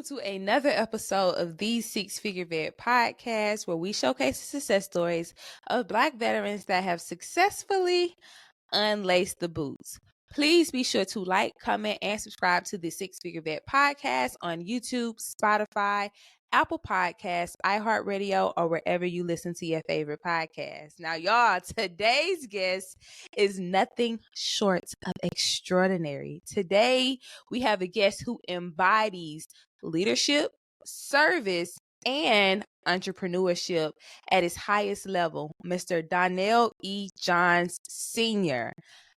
to another episode of the Six Figure Vet podcast, where we showcase the success stories of Black veterans that have successfully unlaced the boots. Please be sure to like, comment, and subscribe to the Six Figure Vet podcast on YouTube, Spotify, Apple Podcasts, iHeartRadio, or wherever you listen to your favorite podcast. Now, y'all, today's guest is nothing short of extraordinary. Today, we have a guest who embodies leadership, service, and entrepreneurship at its highest level, Mr. Donnell E. Johns Sr.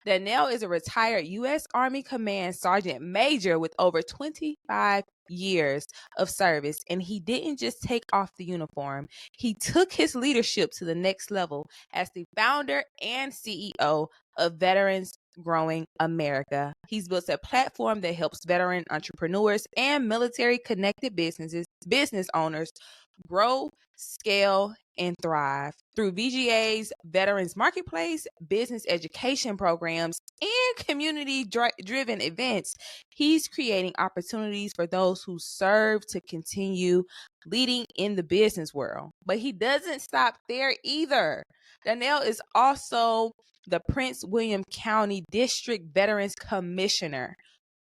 Donnell is a retired U.S. Army Command Sergeant Major with over 25 years of service, and he didn't just take off the uniform. He took his leadership to the next level as the founder and CEO of Veterans Growing America. He's built a platform that helps veteran entrepreneurs and military-connected business owners grow, scale, and thrive. Through VGA's Veterans Marketplace, business education programs, and community-driven events, he's creating opportunities for those who serve to continue leading in the business world. But he doesn't stop there either. Donnell is also the Prince William County District Veterans Commissioner,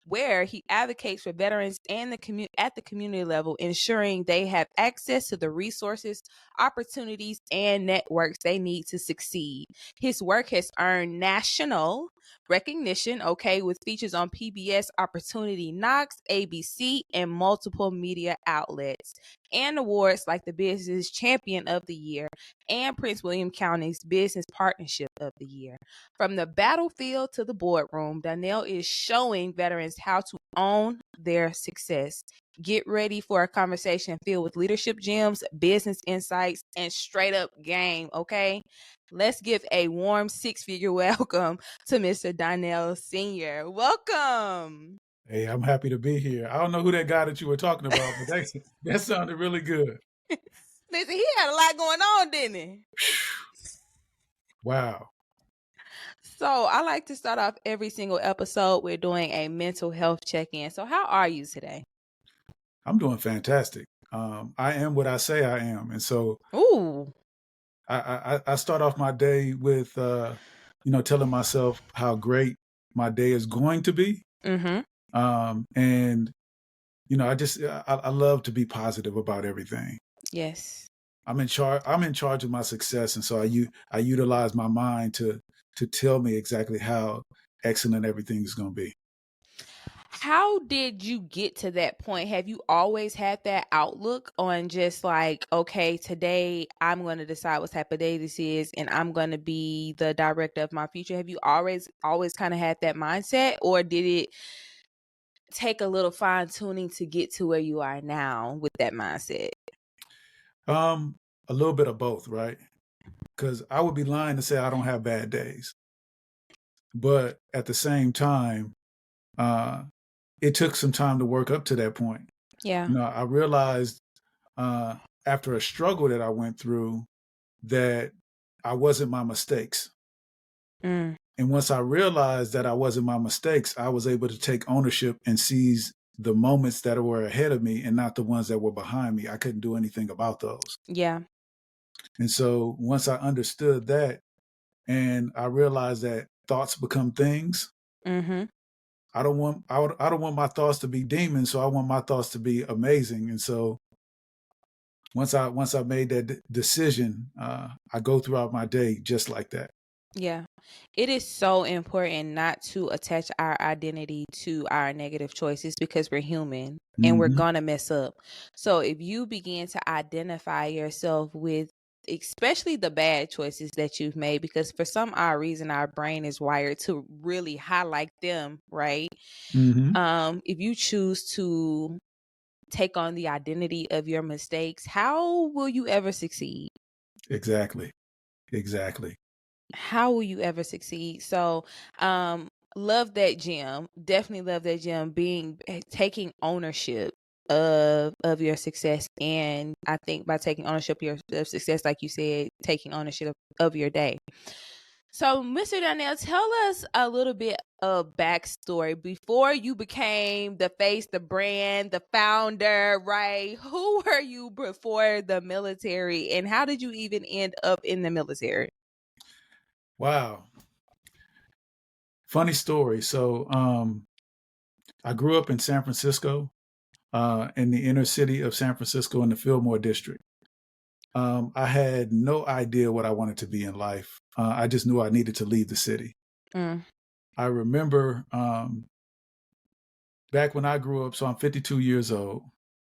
where he advocates for veterans and at the community level, ensuring they have access to the resources, opportunities, and networks they need to succeed. His work has earned national recognition, with features on PBS, Opportunity Knox, ABC, and multiple media outlets, and awards like the Business Champion of the Year and Prince William County's Business Partnership of the Year. From the battlefield to the boardroom, Donnell is showing veterans how to own their success. Get ready for a conversation filled with leadership gems, business insights, and straight up game, okay? Let's give a warm six-figure welcome to Mr. Donnell Sr. Welcome. Hey, I'm happy to be here. I don't know who that guy that you were talking about, but that sounded really good. Listen, he had a lot going on, didn't he? Wow. So I like to start off every single episode with doing a mental health check-in. So how are you today? I'm doing fantastic. I am what I say I am. And so I start off my day with, telling myself how great my day is going to be. Mm-hmm. And, I love to be positive about everything. Yes. I'm in charge of my success. And so I utilize my mind to tell me exactly how excellent everything is going to be. How did you get to that point? Have you always had that outlook on just like, okay, today I'm going to decide what type of day this is and I'm going to be the director of my future? Have you always kind of had that mindset, or did it take a little fine tuning to get to where you are now with that mindset? A little bit of both, right? Because I would be lying to say I don't have bad days. But at the same time, it took some time to work up to that point. Yeah. I realized after a struggle that I went through that I wasn't my mistakes. Mm. And once I realized that I wasn't my mistakes, I was able to take ownership and seize the moments that were ahead of me and not the ones that were behind me. I couldn't do anything about those. Yeah. And so once I understood that, and I realized that thoughts become things, mm-hmm. I don't want my thoughts to be demons, so I want my thoughts to be amazing. And so once I made that decision, I go throughout my day just like that. Yeah. It is so important not to attach our identity to our negative choices, because we're human and we're going to mess up. So if you begin to identify yourself with especially the bad choices that you've made, because for some odd reason our brain is wired to really highlight them, right? Mm-hmm. If you choose to take on the identity of your mistakes, how will you ever succeed? Exactly. How will you ever succeed? So, love that gem. Definitely love that gem. Taking ownership of your success, and I think by taking ownership of your success, like you said, taking ownership of your day. So, Mr. Donnell, tell us a little bit of backstory before you became the face, the brand, the founder, right? Who were you before the military, and how did you even end up in the military? Wow. Funny story. So I grew up in San Francisco, in the inner city of San Francisco in the Fillmore district. I had no idea what I wanted to be in life. I just knew I needed to leave the city. Mm. I remember back when I grew up, so I'm 52 years old.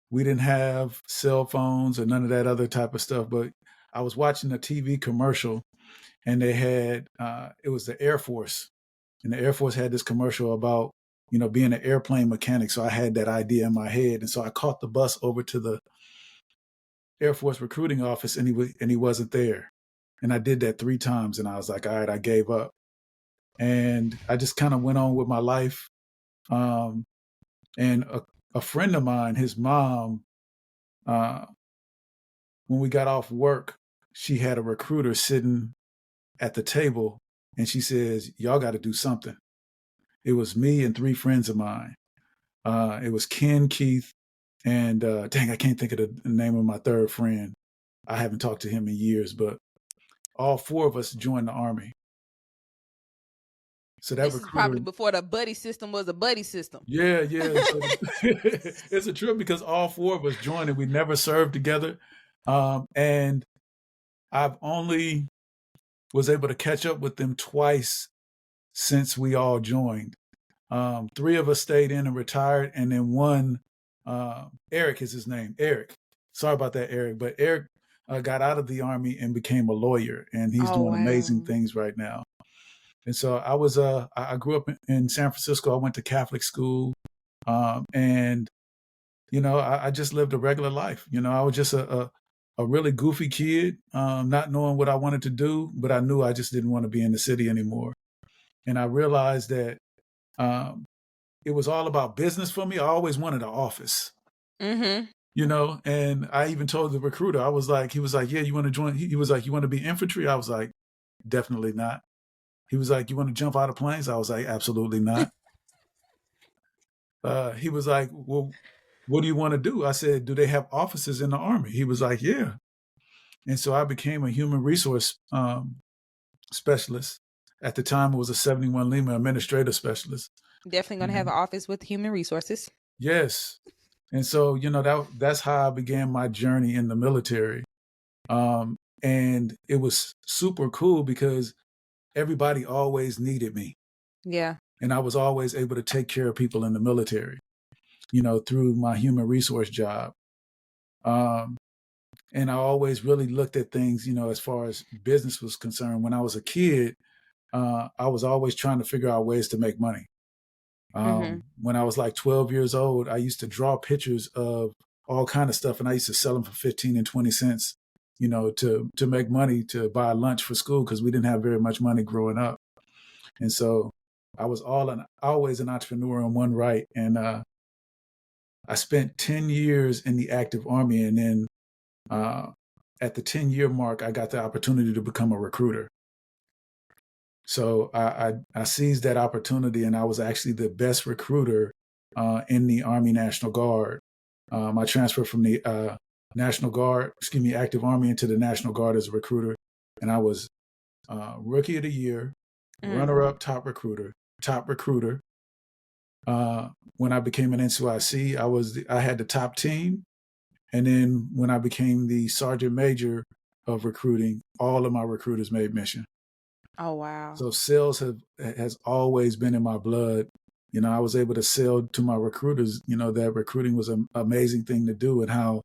We didn't have cell phones or none of that other type of stuff, but I was watching a TV commercial and they had, it was the Air Force. And the Air Force had this commercial about, being an airplane mechanic. So I had that idea in my head. And so I caught the bus over to the Air Force recruiting office and he wasn't there. And I did that 3 times and I was like, all right, I gave up. And I just kind of went on with my life. Um, and a friend of mine, his mom, uh, when we got off work, she had a recruiter sitting at the table and she says, y'all got to do something. It was me and 3 friends of mine. It was Ken, Keith, and dang, I can't think of the name of my third friend. I haven't talked to him in years, but all 4 of us joined the Army. So that This is probably recruiter, before the buddy system was a buddy system. yeah. So it's a trip because all 4 of us joined and we never served together. And I've only was able to catch up with them twice since we all joined. 3 of us stayed in and retired, and then one, Eric is his name. Eric. Sorry about that, Eric. But Eric got out of the Army and became a lawyer, and he's Oh, doing amazing wow. things right now. And so I grew up in San Francisco. I went to Catholic school, and I just lived a regular life. I was just a really goofy kid, not knowing what I wanted to do, but I knew I just didn't want to be in the city anymore. And I realized that um, it was all about business for me. I always wanted an office, Mm-hmm. and I even told the recruiter, he was like, yeah, you want to join? He was like, you want to be infantry? I was like, definitely not. He was like, you want to jump out of planes? I was like, absolutely not. He was like, well, what do you want to do? I said, do they have offices in the Army? He was like, yeah. And so I became a human resource specialist. At the time, it was a 71 Lima administrative specialist. Definitely going to have And an office with human resources. yes. And so, that's how I began my journey in the military. And it was super cool because everybody always needed me. Yeah. And I was always able to take care of people in the military, through my human resource job. Um, and I always really looked at things, as far as business was concerned. When I was a kid, I was always trying to figure out ways to make money. Mm-hmm. When I was like 12 years old, I used to draw pictures of all kind of stuff, and I used to sell them for 15 and 20 cents, to make money to buy lunch for school because we didn't have very much money growing up. And so I was always an entrepreneur in one right. And I spent 10 years in the active Army, and then at the 10-year mark, I got the opportunity to become a recruiter. So I seized that opportunity, and I was actually the best recruiter in the Army National Guard. I transferred from the active Army into the National Guard as a recruiter, and I was Rookie of the Year, Mm. runner-up, top recruiter. When I became an NCIC, I had the top team, and then when I became the Sergeant Major of recruiting, all of my recruiters made mission. Oh, wow. So sales has always been in my blood. I was able to sell to my recruiters, that recruiting was an amazing thing to do, and how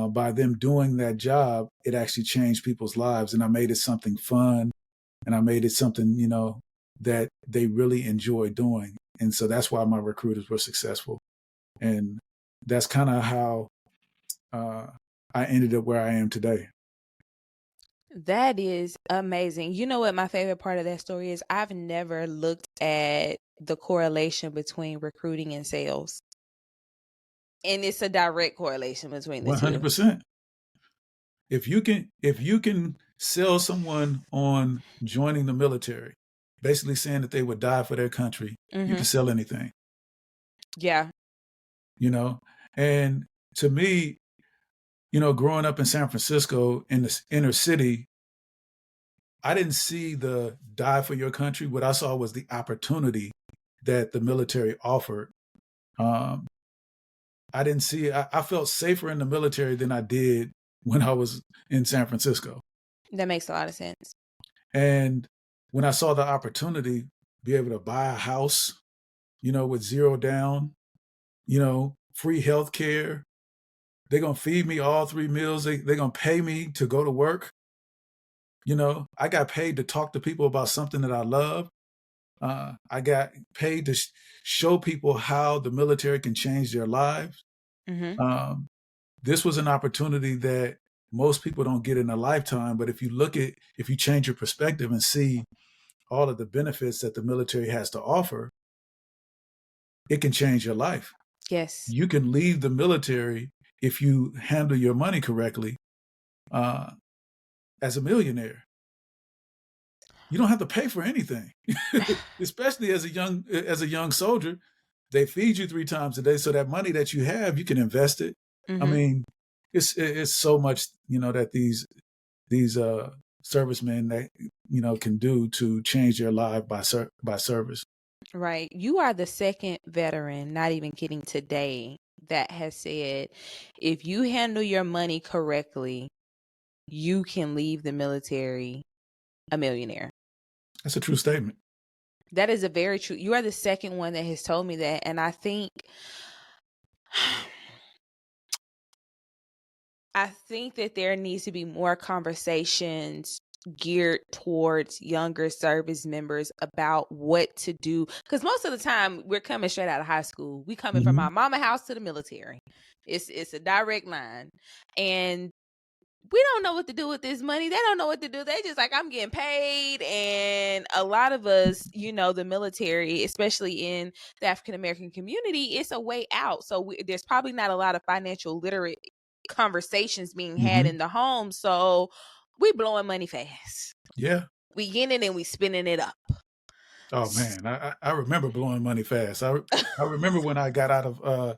by them doing that job, it actually changed people's lives. And I made it something fun, and I made it something, that they really enjoy doing. And so that's why my recruiters were successful. And that's kind of how uh, I ended up where I am today. That is amazing. You know what my favorite part of that story is? I've never looked at the correlation between recruiting and sales. And it's a direct correlation between the two. 100%. If you can sell someone on joining the military, basically saying that they would die for their country, you Mm-hmm. can sell anything, Yeah. you know? And to me, growing up in San Francisco in the inner city, I didn't see the die for your country. What I saw was the opportunity that the military offered. Um, I didn't see, I felt safer in the military than I did when I was in San Francisco. That makes a lot of sense. And when I saw the opportunity, be able to buy a house, with zero down, free health care, they're going to feed me all 3 meals. They're going to pay me to go to work. I got paid to talk to people about something that I love. I got paid to show people how the military can change their lives. Mm-hmm. Um, this was an opportunity that most people don't get in a lifetime. But if you change your perspective and see all of the benefits that the military has to offer, it can change your life. Yes. You can leave the military if you handle your money correctly uh, as a millionaire. You don't have to pay for anything, especially as a young soldier. They feed you 3 times a day, so that money that you have, you can invest it. I Mm-hmm. mean, it's so much that these servicemen that can do to change their life by service. Right. You are the second veteran, not even kidding, today that has said if you handle your money correctly, you can leave the military a millionaire. That's a true statement. That is a very true. You are the second one that has told me that. And I think that there needs to be more conversations geared towards younger service members about what to do, because most of the time we're coming straight out of high school. We coming from Hmm. our mama house to the military. It's a direct line, and we don't know what to do with this money. They don't know what to do. They just like, I'm getting paid. And a lot of us, the military, especially in the African American community, it's a way out. So there's probably not a lot of financial literate conversations being had Hmm. in the home. So we blowing money fast. Yeah. We getting it and we spending it up. Oh man, I remember blowing money fast. I remember when I got out of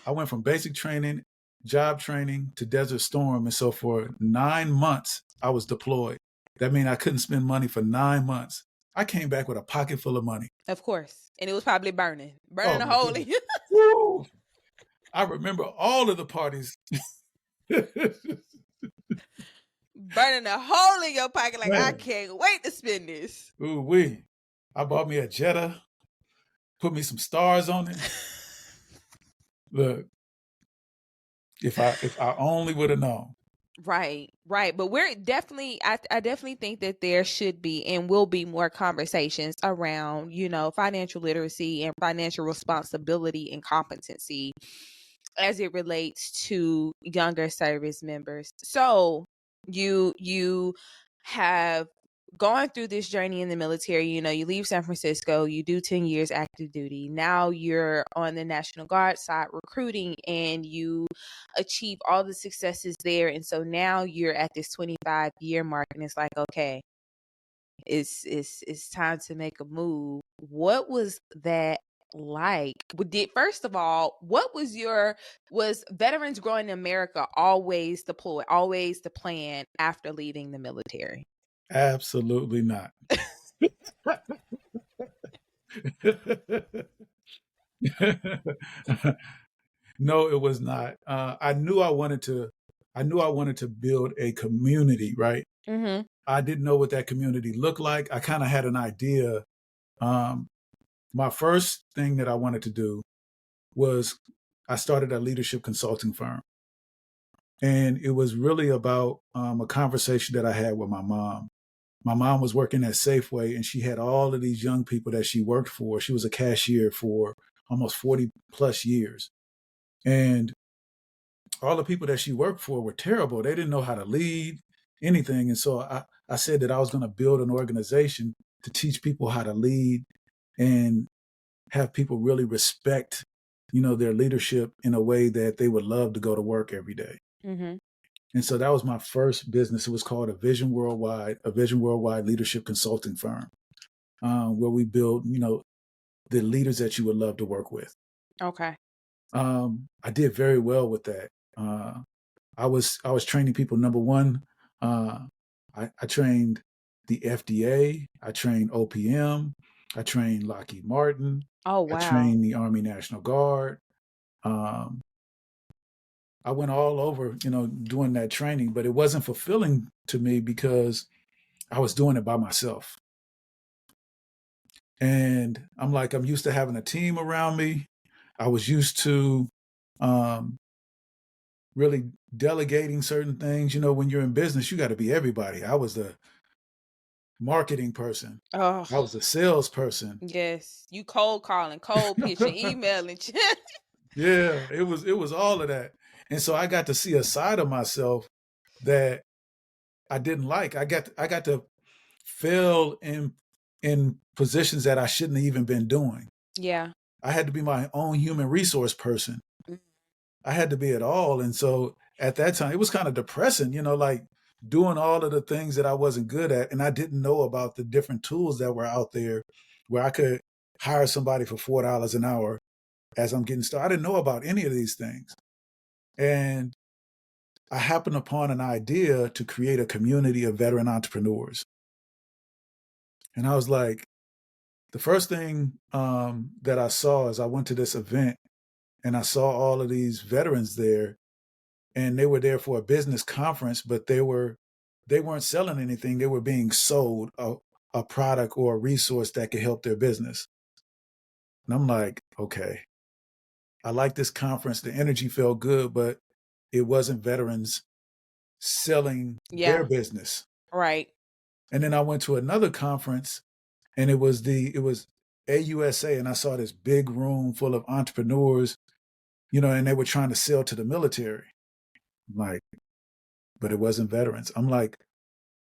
I went from basic training, job training to Desert Storm, and so for 9 months I was deployed. That means I couldn't spend money for 9 months. I came back with a pocket full of money. Of course. And it was probably burning Oh a my hole goodness. in you. Woo! I remember all of the parties. Burning a hole in your pocket. Like, I Man, can't wait to spend this. ooh wee! I bought me a Jetta, put me some stars on it. Look, if I only would have known. Right, right. But we're definitely, I definitely think that there should be and will be more conversations around, financial literacy and financial responsibility and competency as it relates to younger service members. So you have gone through this journey in the military. You leave San Francisco, you do 10 years active duty. Now you're on the National Guard side recruiting, and you achieve all the successes there. And so now you're at this 25-year mark, and it's like, okay, it's time to make a move. What was that like? First of all, was Veterans Growing in America always deployed, always the plan after leaving the military? Absolutely not. No, it was not. I knew I wanted to. I knew I wanted to build a community. Right. Mm-hmm. I didn't know what that community looked like. I kind of had an idea. Um, my first thing that I wanted to do was I started a leadership consulting firm, and it was really about a conversation that I had with my mom. My mom was working at Safeway, and she had all of these young people that she worked for. She was a cashier for almost 40 plus years. And all the people that she worked for were terrible. They didn't know how to lead anything. And so I said that I was going to build an organization to teach people how to lead and have people really respect, their leadership in a way that they would love to go to work every day. Mm-hmm. And so that was my first business. It was called a Vision Worldwide leadership consulting firm, where we build, the leaders that you would love to work with. Okay. I did very well with that. I was training people. Number one, I trained the FDA. I trained OPM. I trained Lockheed Martin. Oh, I wow. trained the Army National Guard. Um, I went all over, doing that training, but it wasn't fulfilling to me because I was doing it by myself. And I'm used to having a team around me. I was used to um, really delegating certain things. When you're in business, you got to be everybody. I was the marketing person. Oh, I was the salesperson. yes. You cold calling, cold pitching, emailing. Yeah, it was all of that. And so I got to see a side of myself that I didn't like. I got to fail in positions that I shouldn't have even been doing. Yeah. I had to be my own human resource person. Mm. I had to be it all. And so at that time, it was kind of depressing, like doing all of the things that I wasn't good at. And I didn't know about the different tools that were out there where I could hire somebody for $4 an hour as I'm getting started. I didn't know about any of these things. And I happened upon an idea to create a community of veteran entrepreneurs. And I was like, the first thing that I saw is I went to this event and I saw all of these veterans there, and they were there for a business conference, but they weren't selling anything. They were being sold a product or a resource that could help their business. And I'm like, okay, I like this conference. The energy felt good, but it wasn't veterans selling their Yeah. business. Right. And then I went to another conference, and it was AUSA, and I saw this big room full of entrepreneurs, and they were trying to sell to the military. I'm like, but it wasn't veterans. I'm like,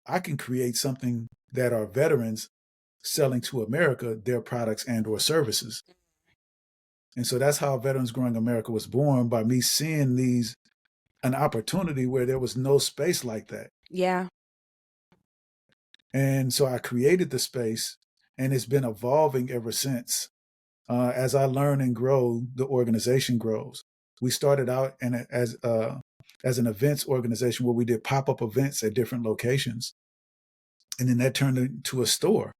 I can create something that are veterans selling to America their products and or services. And so that's how Veterans Growing America was born, by me seeing an opportunity where there was no space like that. Yeah. And so I created the space, and it's been evolving ever since. As I learn and grow, the organization grows. We started out as an events organization where we did pop-up events at different locations. And then that turned into a store.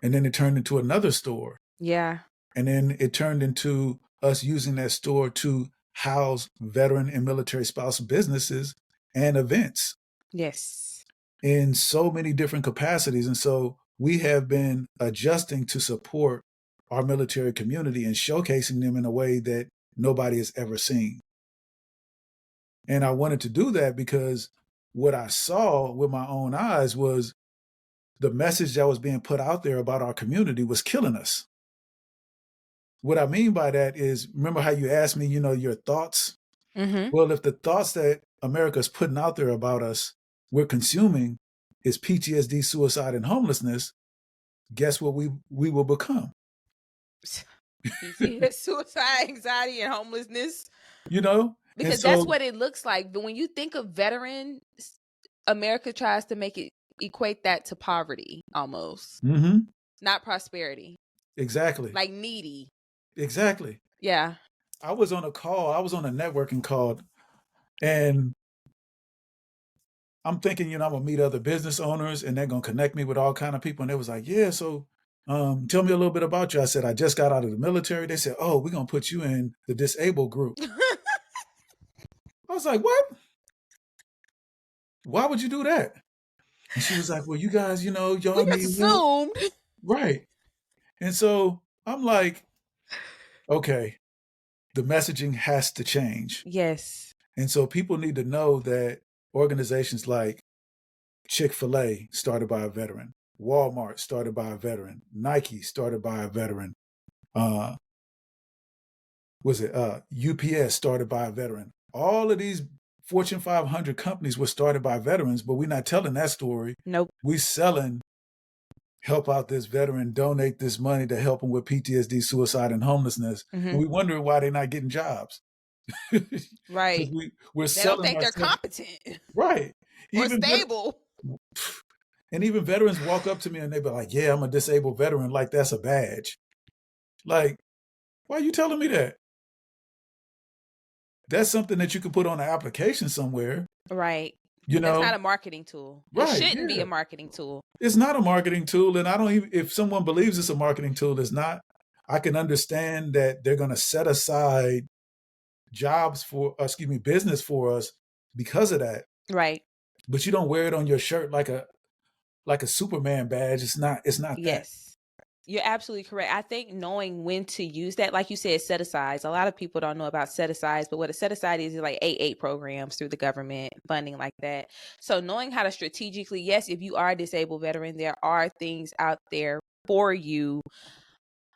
And then it turned into another store. Yeah. And then it turned into us using that store to house veteran and military spouse businesses and events Yes. in so many different capacities. And so we have been adjusting to support our military community and showcasing them in a way that nobody has ever seen. And I wanted to do that because what I saw with my own eyes was the message that was being put out there about our community was killing us. What I mean by that is, remember how you asked me, your thoughts? Mm-hmm. Well, if the thoughts that America's putting out there about us, we're consuming, is PTSD, suicide, and homelessness, guess what we will become? Suicide, anxiety, and homelessness. And Because that's so what it looks like. But when you think of veteran, America tries to equate that to poverty almost. Mm-hmm. Not prosperity. Exactly. Like needy. Exactly. Yeah. I was on a networking call, and I'm thinking, I'm gonna meet other business owners and they're gonna connect me with all kind of people. And they was like, yeah, so tell me a little bit about you. I said, I just got out of the military. They said, oh, we're gonna put you in the disabled group. I was like, what? Why would you do that? And she was like, well, you guys, y'all We just need help. assumed. Right. And so I'm like, okay, the messaging has to change. Yes. And so people need to know that organizations like Chick-fil-A started by a veteran, Walmart started by a veteran, Nike started by a veteran, UPS started by a veteran. All of these Fortune 500 companies were started by veterans, but we're not telling that story. Nope. We're selling, help out this veteran, donate this money to help them with PTSD, suicide, and homelessness. Mm-hmm. And we wondering why they're not getting jobs. Right. Because we're They don't selling think they're ourselves. competent Right. or Even stable. and even veterans walk up to me and they be like, "Yeah, I'm a disabled veteran," like that's a badge. Like, why are you telling me that? That's something that you could put on an application somewhere, Right. you But that's not know? a marketing tool. It Right, shouldn't be yeah. a marketing tool. It's not a marketing tool, and I don't even if someone believes it's a marketing tool, it's not. I can understand that they're gonna set aside jobs for excuse me, business for us because of that. Right. But you don't wear it on your shirt like a Superman badge. It's not that. Yes. You're absolutely correct. I think knowing when to use that, like you said, set asides. A lot of people don't know about set asides, but what a set aside is like 8 programs through the government, funding like that. So knowing how to strategically, yes, if you are a disabled veteran, there are things out there for you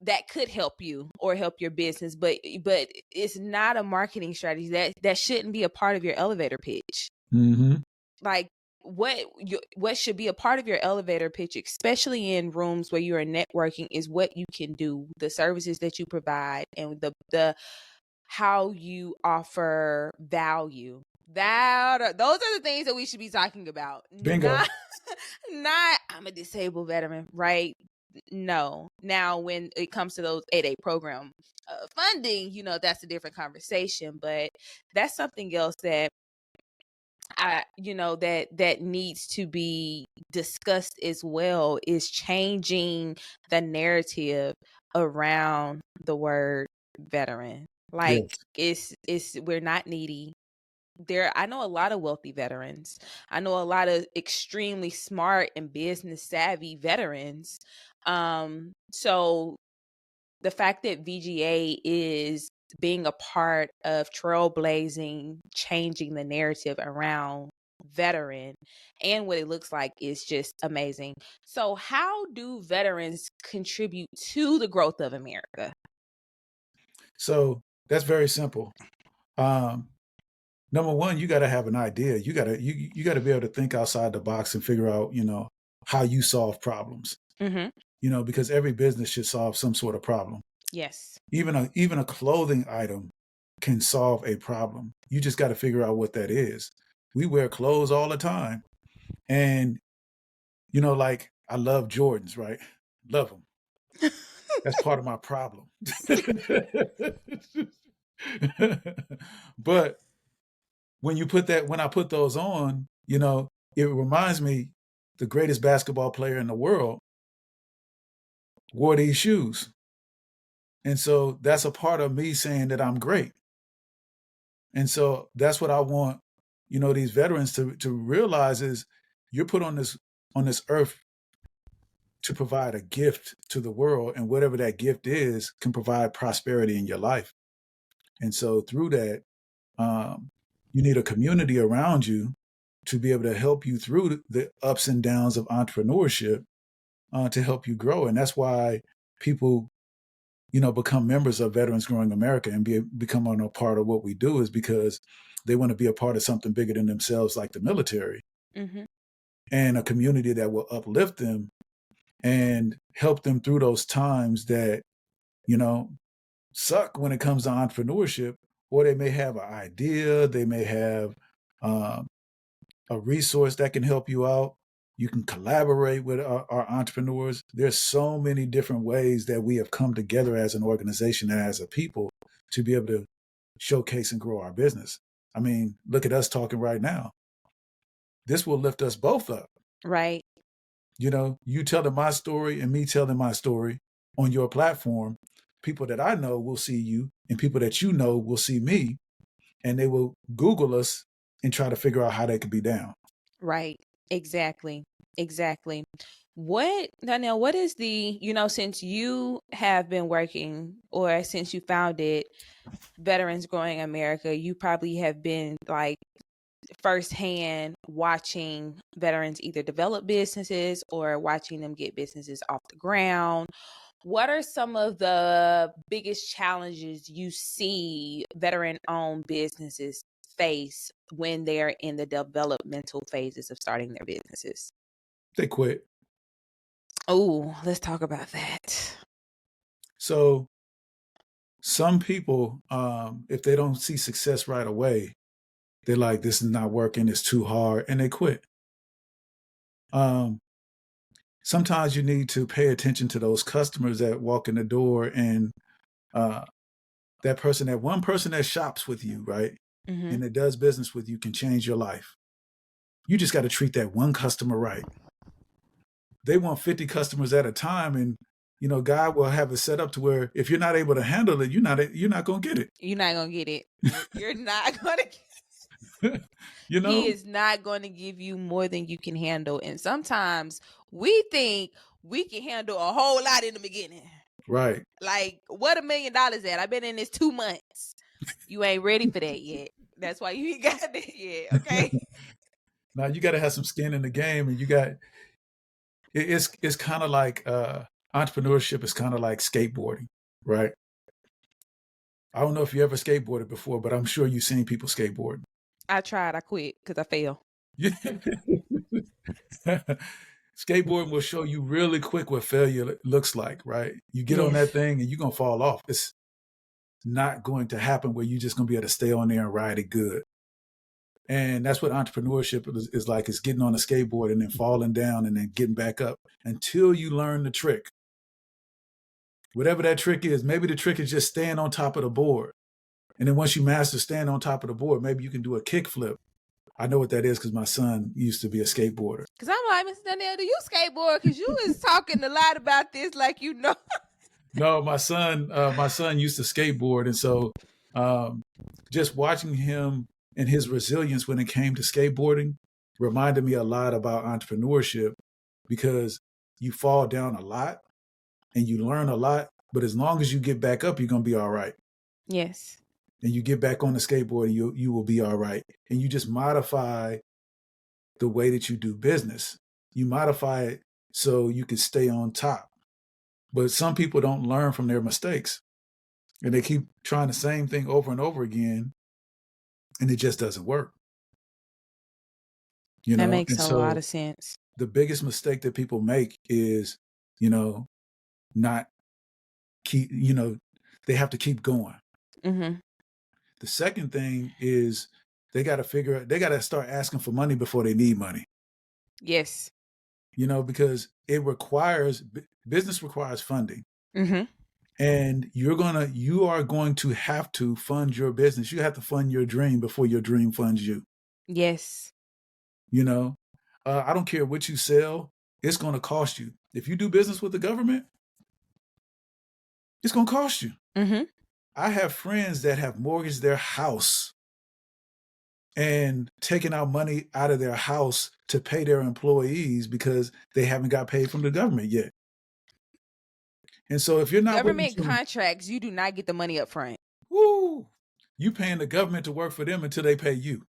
that could help you or help your business, but it's not a marketing strategy. That shouldn't be a part of your elevator pitch. Mm-hmm. Like what should be a part of your elevator pitch, especially in rooms where you are networking, is what you can do, the services that you provide, and the how you offer value. Those are the things that we should be talking about. Bingo. Not I'm a disabled veteran, right? No. Now, when it comes to those 8A program funding, that's a different conversation. But that's something else that that needs to be discussed as well, is changing the narrative around the word veteran. Like Yes. it's we're not needy. I know a lot of wealthy veterans. I know a lot of extremely smart and business savvy veterans. So the fact that VGA is being a part of trailblazing, changing the narrative around veteran and what it looks like is just amazing. So how do veterans contribute to the growth of America? So that's very simple. Um, Number one, you got to have an idea. You got to be able to think outside the box and figure out, how you solve problems. Mm-hmm. Because every business should solve some sort of problem. Yes. Even a clothing item can solve a problem. You just got to figure out what that is. We wear clothes all the time, and like I love Jordans, right? Love them. That's part of my problem. But when I put those on, it reminds me the greatest basketball player in the world wore these shoes. And so that's a part of me saying that I'm great. And so that's what I want, these veterans to realize is you're put on this earth to provide a gift to the world, and whatever that gift is can provide prosperity in your life. And so through that, um, you need a community around you to be able to help you through the ups and downs of entrepreneurship, to help you grow. And that's why people, become members of Veterans Growing America and become a part of what we do, is because they want to be a part of something bigger than themselves, like the military, Mm-hmm. and a community that will uplift them and help them through those times that, you know, suck when it comes to entrepreneurship. Or they may have an idea, they may have um, a resource that can help you out. You can collaborate with our entrepreneurs. There's so many different ways that we have come together as an organization and as a people to be able to showcase and grow our business. I mean, look at us talking right now. This will lift us both up. Right. You telling my story and me telling my story on your platform. People that I know will see you, and people that you know will see me, and they will Google us and try to figure out how they could be down. Right. Exactly. Exactly. Danielle, what is since you have been working, or since you founded Veterans Growing America, you probably have been like firsthand watching veterans either develop businesses or watching them get businesses off the ground. What are some of the biggest challenges you see veteran owned businesses face when they're in the developmental phases of starting their businesses? They quit. Oh, let's talk about that. So some people, if they don't see success right away, they're like, this is not working, it's too hard, and they quit. Sometimes you need to pay attention to those customers that walk in the door and uh, that one person that shops with you, right? Mm-hmm. And that does business with you can change your life. You just got to treat that one customer right. They want 50 customers at a time, and God will have it set up to where if you're not able to handle it, you're not going to get it. You're not gonna get it. You're not gonna. you He know, is not going to give you more than you can handle, and sometimes we think we can handle a whole lot in the beginning. right? Like, what $1 million at? I've been in this 2 months. You ain't ready for that yet. That's why you ain't got that yet. Okay. Now you got to have some skin in the game, and it's kind of like entrepreneurship is kind of like skateboarding, right? I don't know if you ever skateboarded before, but I'm sure you've seen people skateboarding. I tried. I quit because I failed. Skateboarding will show you really quick what failure looks like, right? You get on that Yes. thing and you're going to fall off. It's not going to happen where you're just going to be able to stay on there and ride it good. And that's what entrepreneurship is like. It's getting on a skateboard and then falling down and then getting back up until you learn the trick. Whatever that trick is, maybe the trick is just staying on top of the board. And then once you master staying on top of the board, maybe you can do a kick flip. I know what that is because my son used to be a skateboarder. Because I'm like, Mr. Donnell, do you skateboard? Because you is talking a lot about this like you know. No, my son used to skateboard, and so just watching him and his resilience when it came to skateboarding reminded me a lot about entrepreneurship because you fall down a lot and you learn a lot, but as long as you get back up, you're gonna be all right. Yes. And you get back on the skateboard, you will be all right. And you just modify the way that you do business. You modify it so you can stay on top. But some people don't learn from their mistakes. And they keep trying the same thing over and over again, and it just doesn't work. That makes And a lot so of sense. the biggest mistake that people make is, not keep, they have to keep going. Mm-hmm. The second thing is they got to start asking for money before they need money. Yes. Because business requires funding. Mm-hmm. And you are going to have to fund your business. You have to fund your dream before your dream funds you. Yes. I don't care what you sell, it's going to cost you. If you do business with the government, it's going to cost you. Mm-hmm. I have friends that have mortgaged their house and taken out money out of their house to pay their employees because they haven't got paid from the government yet. And so if you're not willing Government contracts, you do not get the money up front. you paying the government to work for them until they pay you.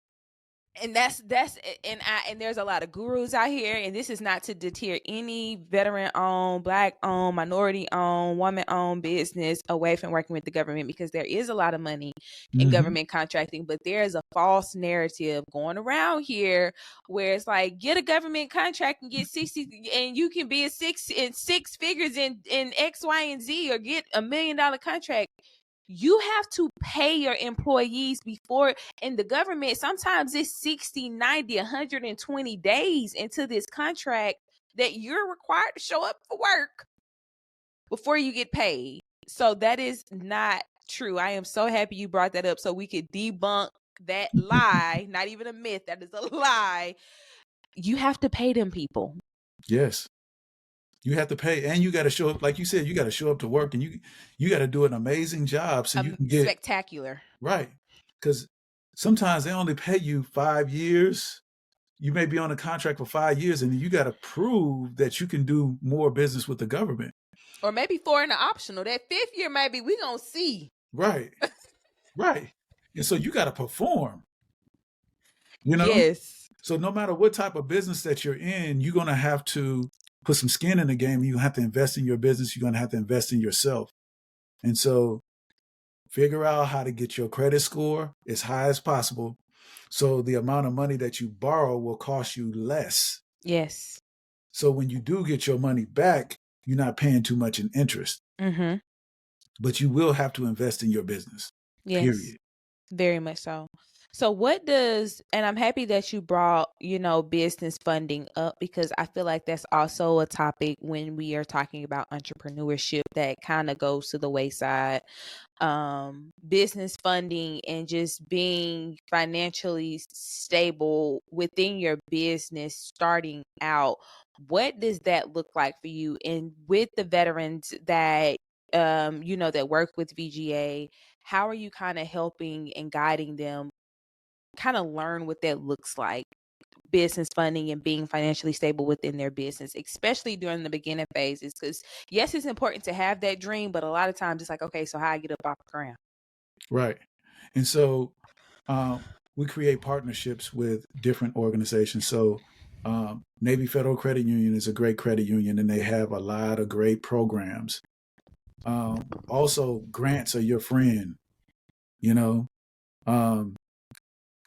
And and there's a lot of gurus out here, and this is not to deter any veteran owned, black owned, minority owned, woman owned business away from working with the government, because there is a lot of money in government contracting, but there's a false narrative going around here where it's like, get a government contract and get 60 and you can be six figures in X, Y, and Z, or get $1 million contract. You have to pay your employees before, and the government, sometimes it's 60, 90, 120 days into this contract that you're required to show up for work before you get paid. So that is not true. I am so happy you brought that up so we could debunk that lie. Not even a myth, that is a lie. You have to pay them people. Yes. You have to pay, and you got to show up. Like you said, you got to show up to work, and you got to do an amazing job so you can get spectacular. Right. Because sometimes they only pay you 5 years. You may be on a contract for 5 years, and you got to prove that you can do more business with the government. Or maybe 4 in the optional. That 5th year, maybe we gonna see. Right. Right. And so you got to perform. Yes. So no matter what type of business that you're in, you're going to have to put some skin in the game. You have to invest in your business. You're going to have to invest in yourself. And so figure out how to get your credit score as high as possible, so the amount of money that you borrow will cost you less. Yes. So when you do get your money back, you're not paying too much in interest. Mm-hmm. but you will have to invest in your business, Yes. period. Very much so. So what does, and I'm happy that you brought, business funding up, because I feel like that's also a topic when we are talking about entrepreneurship that kind of goes to the wayside. Business funding and just being financially stable within your business starting out. What does that look like for you? And with the veterans that that work with VGA, how are you kind of helping and guiding them kind of learn what that looks like, business funding and being financially stable within their business, especially during the beginning phases? Because yes, it's important to have that dream, but a lot of times it's like, okay, so how I get up off the ground? Right. And so um, we create partnerships with different organizations. So Navy Federal Credit Union is a great credit union, and they have a lot of great programs. Also, grants are your friend. You know, um,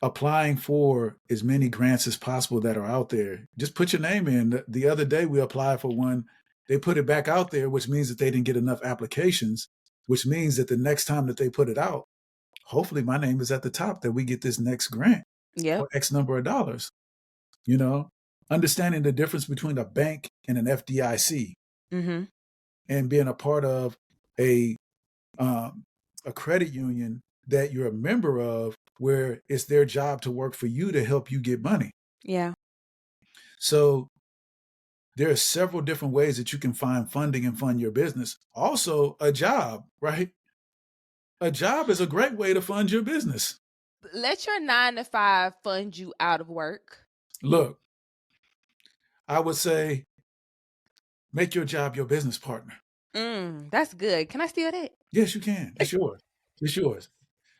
applying for as many grants as possible that are out there. Just put your name in. The other day we applied for one. They put it back out there, which means that they didn't get enough applications, which means that the next time that they put it out, hopefully my name is at the top, that we get this next grant Yep. for X number of dollars. You know, understanding the difference between a bank and an FDIC, Mm-hmm. and being a part of a um, a credit union that you're a member of, where it's their job to work for you to help you get money. Yeah. So there are several different ways that you can find funding and fund your business. Also, a job, right? A job is a great way to fund your business. Let your 9 to 5 fund you out of work. Look, I would say make your job your business partner. That's good. Can I steal that? Yes, you can. It's yours. It's yours.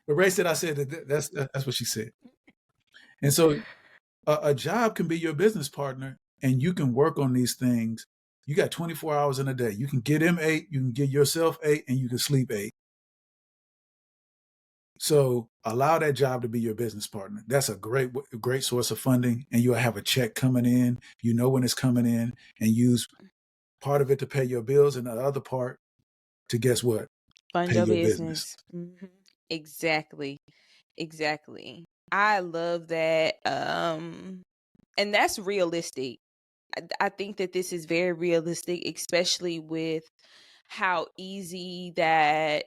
But Ray said I said that's what she said. And so a job can be your business partner, and you can work on these things. You got 24 hours in a day. You can get him 8, you can get yourself 8, and you can sleep 8. So allow that job to be your business partner. That's a great source of funding, and you'll have a check coming in. You know when it's coming in, and use part of it to pay your bills, and the other part to, guess what? Fund Pay your your business. business. Exactly. Exactly. I love that. And that's realistic. I think that this is very realistic, especially with how easy that,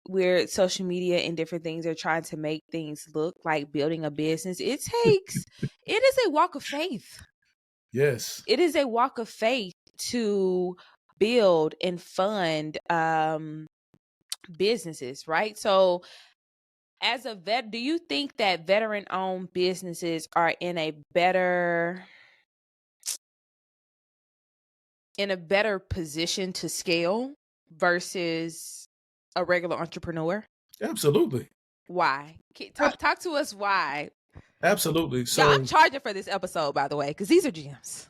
where social media and different things are trying to make things look like building a business. It is a walk of faith. Yes, It is a walk of faith to build and fund businesses, right? So as a vet, do you think that veteran owned businesses are in a better position to scale versus a regular entrepreneur? absolutely. Why? Talk to us why. Absolutely. Y'all, I'm So, charging for this episode, by the way, because these are gems.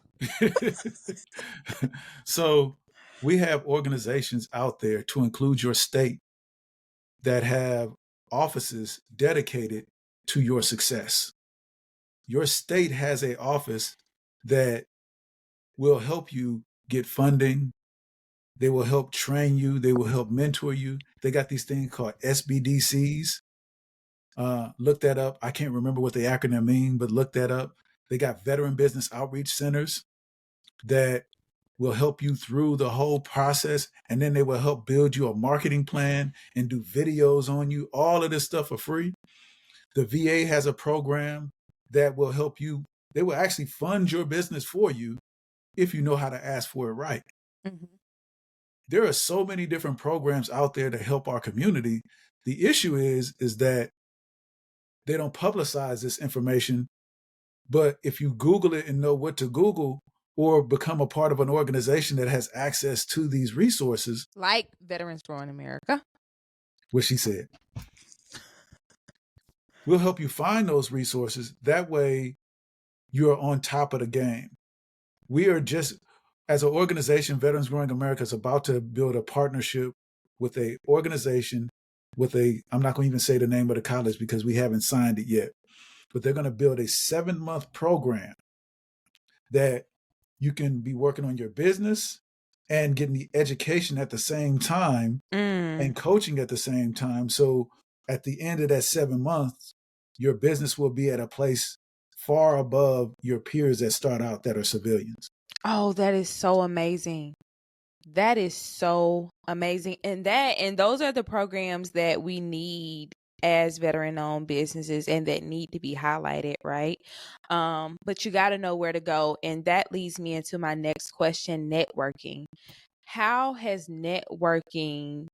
so we have organizations out there, to include your state, that have offices dedicated to your success. Your state has an office that will help you get funding. They will help train you. They will help mentor you. They got these things called SBDCs. Look that up. I can't remember what the acronym mean, but look that up. They got veteran business outreach centers that will help you through the whole process, and then they will help build you a marketing plan and do videos on you. All of this stuff for free. The VA has a program that will help you. They will actually fund your business for you if you know how to ask for it right. Mm-hmm. There are so many different programs out there to help our community. The issue is that they don't publicize this information. But if you Google it and know what to Google, or become a part of an organization that has access to these resources, Like Veterans Growing America. what she said, we'll help you find those resources. That way you're on top of the game. We are just, as an organization, Veterans Growing America is about to build a partnership with a organization, I'm not going to even say the name of the college because we haven't signed it yet, but they're going to build a 7-month program that you can be working on your business, and getting the education at the same time and coaching at the same time. So at the end of that 7 months, your business will be at a place far above your peers that start out that are civilians. Oh, that is so amazing. That is so amazing. And those are the programs that we need as veteran-owned businesses and that need to be highlighted, right? But you got to know where to go. And that leads me into my next question, networking. How has networking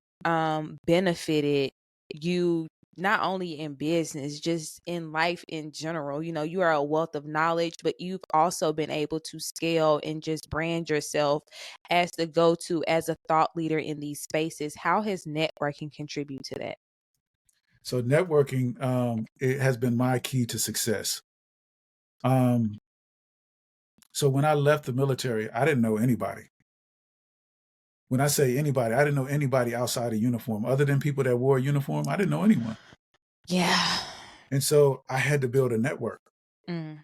benefited you not only in business, just in life in general? You know, you are a wealth of knowledge, but you've also been able to scale and just brand yourself as the go-to, as a thought leader in these spaces. How has networking contributed to that? So networking, it has been my key to success. Um, so when I left the military, I didn't know anybody. When I say anybody, I didn't know anybody outside of uniform. Other than people that wore a uniform, I didn't know anyone. Yeah. And so I had to build a network. Mm.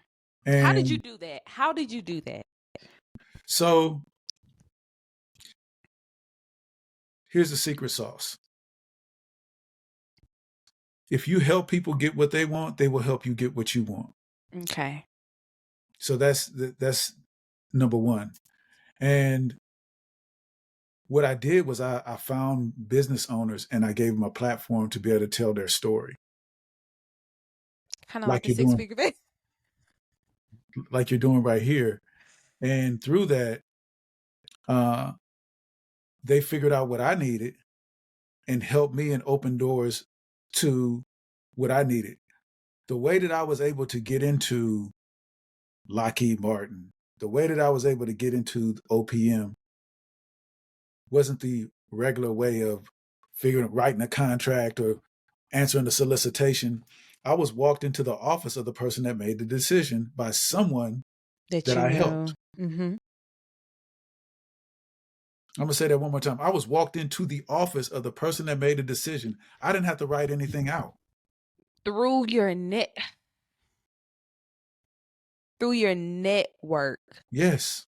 How did you And do that? How did you do that? so here's the secret sauce. If you help people get what they want, they will help you get what you want. Okay. So that's number one. And what I did was I found business owners and I gave them a platform to be able to tell their story, Kind of like like a you're doing, six-figure base. like you're doing right here. And through that, uh, they figured out what I needed and helped me and open doors to what I needed. The way that I was able to get into Lockheed Martin, the way that I was able to get into OPM wasn't the regular way of writing a contract or answering the solicitation. I was walked into the office of the person that made the decision by someone That that you I know. helped. Mm-hmm. I'm gonna say that one more time. I was walked into the office of the person that made the decision. I didn't have to write anything out. Through your net, through your network. Yes,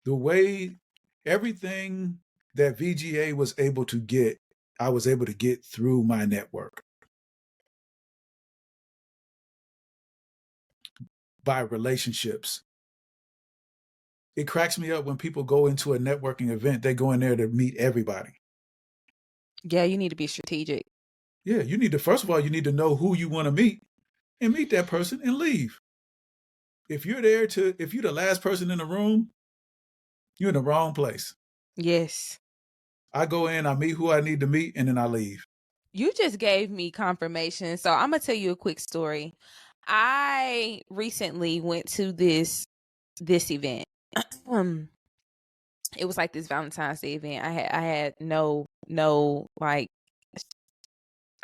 the way everything that VGA was able to get, I was able to get through my network by relationships. It cracks me up when people go into a networking event, they go in there to meet everybody. Yeah, you need to be strategic. Yeah, you need to, first of all, you need to know who you want to meet and meet that person and leave. If you're the last person in the room, you're in the wrong place. Yes. I go in, I meet who I need to meet, and then I leave. You just gave me confirmation. So I'm gonna tell you a quick story. I recently went to this event. um, it was like this Valentine's Day event. I had no like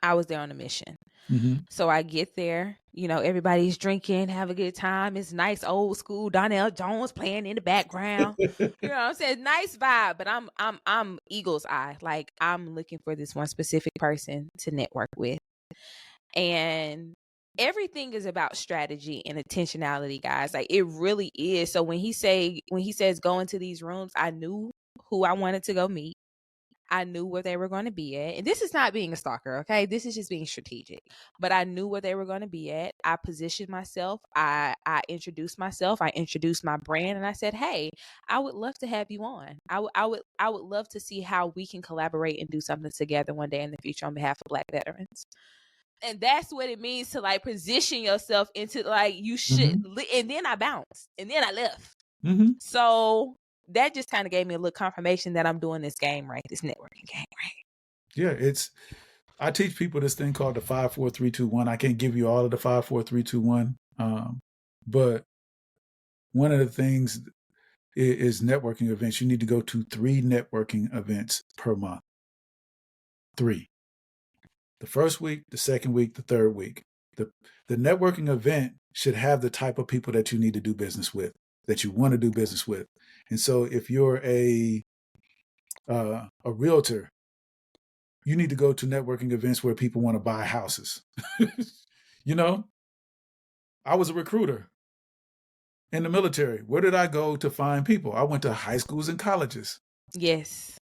I was there on a mission. Mm-hmm. So I get there, you know, everybody's drinking, have a good time. It's nice old school Donnell Jones playing in the background. You know what I'm saying? Nice vibe, but I'm eagle's eye. Like I'm looking for this one specific person to network with. And everything is about strategy and intentionality, guys. Like it really is. So when he says go into these rooms, I knew who I wanted to go meet. I knew where they were going to be at. And this is not being a stalker, okay? This is just being strategic. But I knew where they were going to be at. I positioned myself. I introduced myself. I introduced my brand and I said, "Hey, I would love to have you on. I would love to see how we can collaborate and do something together one day in the future on behalf of Black veterans." And that's what it means to like position yourself into like you should. Mm-hmm. And then I bounced and then I left. Mm-hmm. So that just kind of gave me a little confirmation that I'm doing this game right, this networking game right. Yeah, I teach people this thing called the 5 4 3 2 1. I can't give you all of the 5 4 3 2 1. But one of the things is networking events. You need to go to 3 networking events per month. 3. The first week, the second week, the third week. The the networking event should have the type of people that you need to do business with, that you want to do business with. And so if you're a realtor, you need to go to networking events where people want to buy houses. You know, I was a recruiter in the military, where did I go to find people? I went to high schools and colleges. Yes.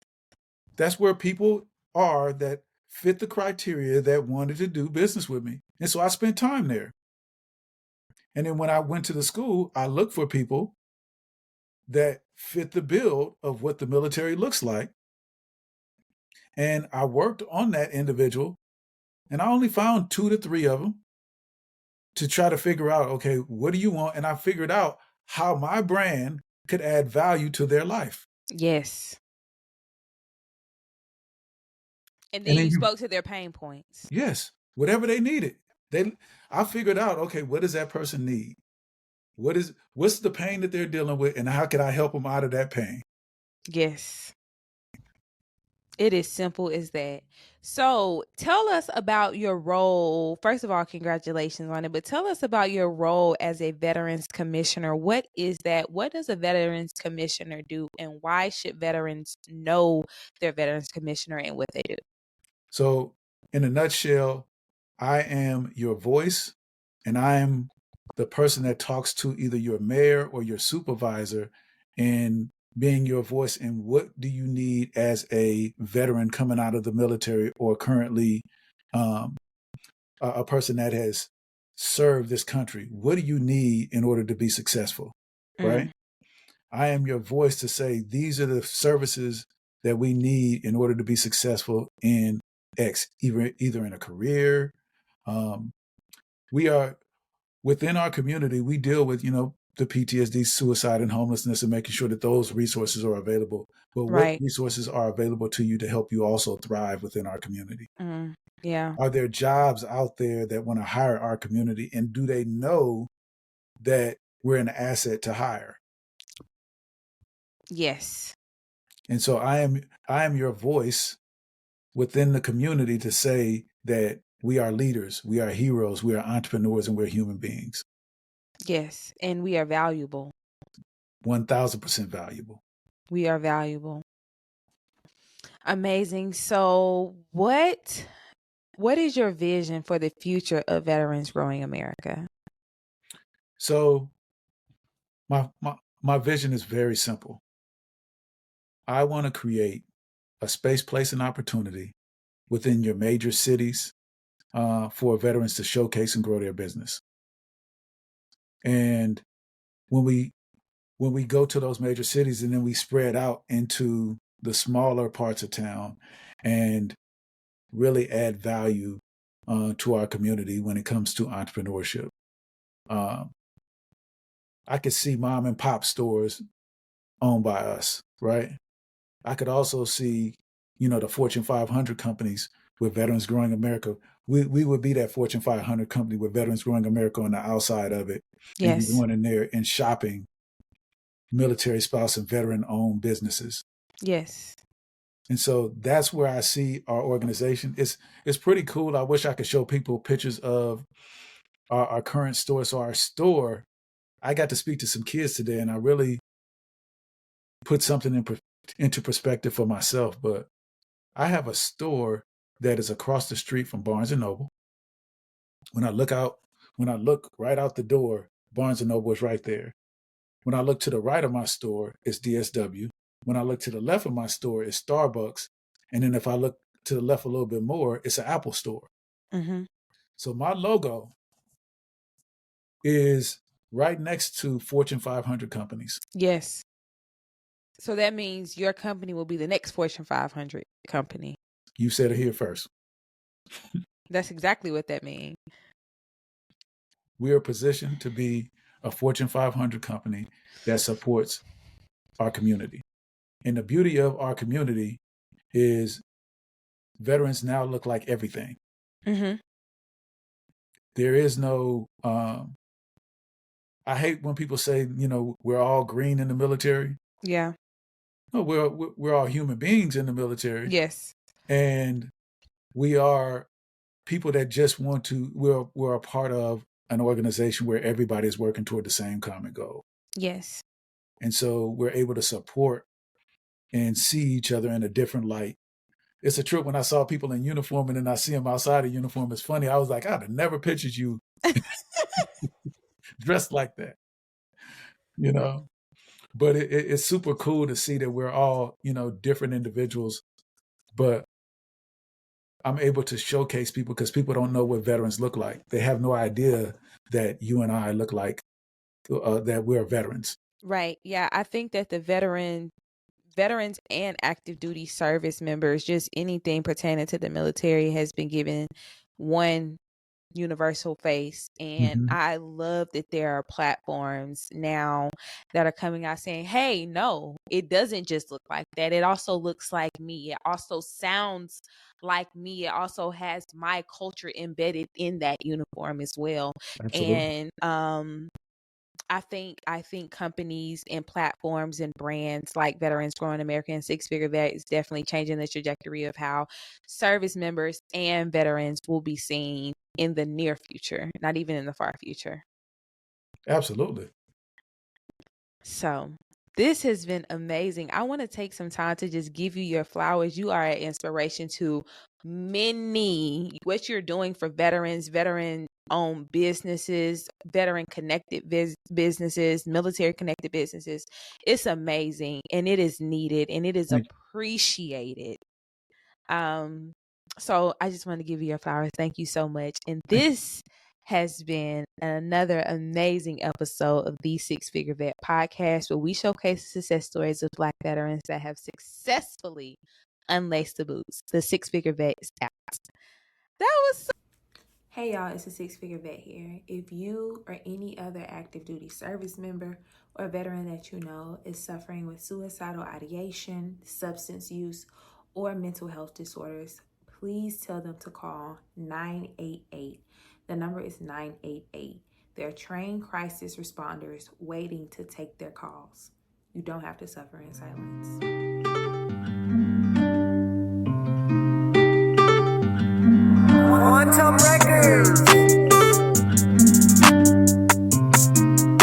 That's where people are that fit the criteria that wanted to do business with me. And so I spent time there. And then when I went to the school, I looked for people that fit the bill of what the military looks like. And I worked on that individual, and I only found 2 to 3 of them to try to figure out, okay, what do you want? And I figured out how my brand could add value to their life. Yes. And And then then you you, spoke to their pain points. yes, whatever they needed. I figured out, okay, what does that person need? What's the pain that they're dealing with, and how can I help them out of that pain? Yes. It is simple as that. So tell us about your role. First of all, congratulations on it, but tell us about your role as a Veterans Commissioner. What is that? What does a Veterans Commissioner do? And why should veterans know their Veterans Commissioner and what they do? So, in a nutshell, I am your voice, and I am the person that talks to either your mayor or your supervisor in being your voice. And what do you need as a veteran coming out of the military, or currently um, a person that has served this country? What do you need in order to be successful? Right? Mm, I am your voice to say these are the services that we need in order to be successful in X, either in a career. Um, we are within our community. We deal with the PTSD, suicide, and homelessness, and making sure that those resources are available. But what right. resources are available to you to help you also thrive within our community? Mm, yeah. Are there jobs out there that want to hire our community, and do they know that we're an asset to hire? Yes. And so I am your voice within the community to say that we are leaders, we are heroes, we are entrepreneurs, and we're human beings. Yes. And we are valuable. 1000% valuable. We are valuable. Amazing. So what is your vision for the future of Veterans Growing America? So my vision is very simple. I want to create a space, place, and opportunity within your major cities for veterans to showcase and grow their business. And when we go to those major cities, and then we spread out into the smaller parts of town and really add value to our community when it comes to entrepreneurship. I could see mom and pop stores owned by us, right? I could also see, the Fortune 500 companies with Veterans Growing America. We would be that Fortune 500 company with Veterans Growing America on the outside of it, and you Yes. going in there and shopping military spouse and veteran owned businesses. Yes. And so that's where I see our organization. It's pretty cool. I wish I could show people pictures of our current store. So our store, I got to speak to some kids today, and I really put something into perspective for myself. But I have a store that is across the street from Barnes and Noble. When I look right out the door, Barnes and Noble is right there. When I look to the right of my store, it's DSW. When I look to the left of my store, it's Starbucks. And then if I look to the left a little bit more, it's an Apple store. Mm-hmm. So my logo is right next to Fortune 500 companies. Yes. So that means your company will be the next Fortune 500 company. You said it here first. That's exactly what that means. We are positioned to be a Fortune 500 company that supports our community. And the beauty of our community is veterans now look like everything. Mm-hmm. There is no, I hate when people say, we're all green in the military. Yeah. No, we're all human beings in the military. Yes. And we are people that just want to, we're a part of an organization where everybody is working toward the same common goal. Yes. And so we're able to support and see each other in a different light. It's a trip when I saw people in uniform and then I see them outside of uniform. It's funny. I was like, I'd have never pictured you dressed like that. you know. But it's super cool to see that we're all, different individuals, but I'm able to showcase people because people don't know what veterans look like. They have no idea that you and I look like, that we're veterans. Right. Yeah. I think that the veterans and active duty service members, just anything pertaining to the military, has been given one universal face. And Mm-hmm. I love that there are platforms now that are coming out saying, hey, no, it doesn't just look like that. It also looks like me. It also sounds like me. It also has my culture embedded in that uniform as well. Absolutely. And I think companies and platforms and brands like Veterans Growing America and Six Figure Vet is definitely changing the trajectory of how service members and veterans will be seen in the near future, not even in the far future. Absolutely. So this has been amazing. I want to take some time to just give you your flowers. You are an inspiration to many. What you're doing for veterans, veteran owned businesses, veteran connected businesses, military connected businesses. It's amazing and it is needed and it is Thank you. appreciated. Um, so I just want to give you your flowers. Thank you so much. And Thank you. this has been another amazing episode of the Six Figure Vet podcast, where we showcase success stories of Black veterans that have successfully unlaced the boots. The Six Figure Vet is out. That was so. Hey y'all, it's a Six Figure Vet here. If you or any other active duty service member or veteran that you know is suffering with suicidal ideation, substance use, or mental health disorders, please tell them to call 988. The number is 988. They're trained crisis responders waiting to take their calls. You don't have to suffer in silence. Quantum